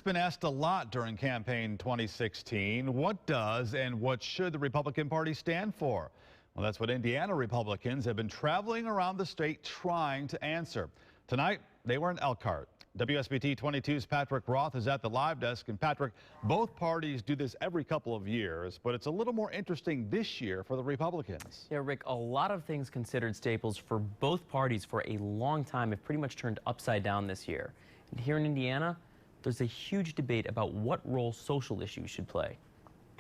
been asked a lot during campaign 2016. What does and what should the Republican Party stand for? Well, that's what Indiana Republicans have been traveling around the state trying to answer. Tonight, they were in Elkhart. WSBT-22's Patrick Roth is at the live desk. And Patrick, both parties do this every couple of years, but it's a little more interesting this year for the Republicans. Yeah, Rick, a lot of things considered staples for both parties for a long time have pretty much turned upside down this year. And here in Indiana, there's a huge debate about what role social issues should play.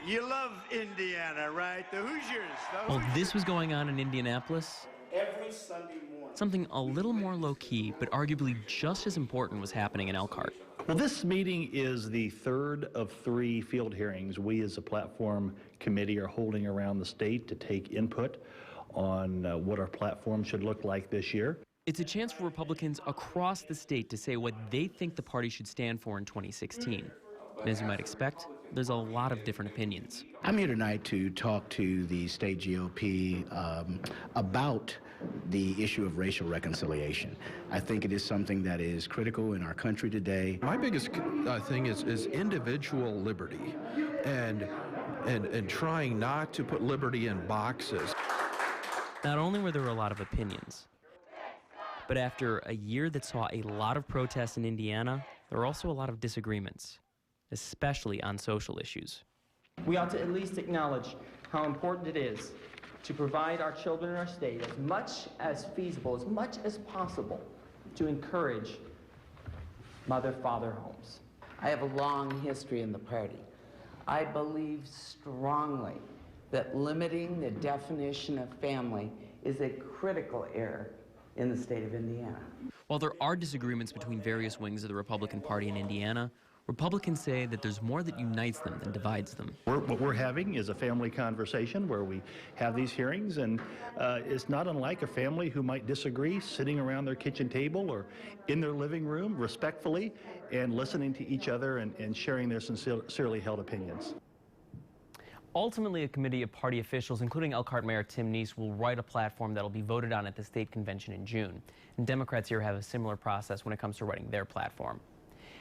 You love Indiana, right? The Hoosiers. Well, this was going on in Indianapolis. Every Sunday morning. Something a little more low-key, but arguably just as important, was happening in Elkhart. Well, this meeting is the third of 3 field hearings we as a platform committee are holding around the state to take input on what our platform should look like this year. It's a chance for Republicans across the state to say what they think the party should stand for in 2016. And as you might expect, there's a lot of different opinions. I'm here tonight to talk to the state GOP about the issue of racial reconciliation. I think it is something that is critical in our country today. My biggest thing is individual liberty and trying not to put liberty in boxes. Not only were there a lot of opinions, but after a year that saw a lot of protests in Indiana, there were also a lot of disagreements, especially on social issues. We ought to at least acknowledge how important it is to provide our children in our state as much as feasible, as much as possible, to encourage mother-father homes. I have a long history in the party. I believe strongly that limiting the definition of family is a critical error in the state of Indiana. While there are disagreements between various wings of the Republican Party in Indiana, Republicans say that there's more that unites them than divides them. What we're having is a family conversation where we have these hearings, and it's not unlike a family who might disagree sitting around their kitchen table or in their living room respectfully and listening to each other and sharing their sincerely held opinions. Ultimately, a committee of party officials, including Elkhart Mayor Tim Neese, will write a platform that will be voted on at the state convention in June. And Democrats here have a similar process when it comes to writing their platform.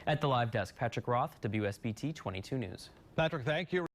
At the live desk, Patrick Roth, WSBT 22 News. Patrick, thank you.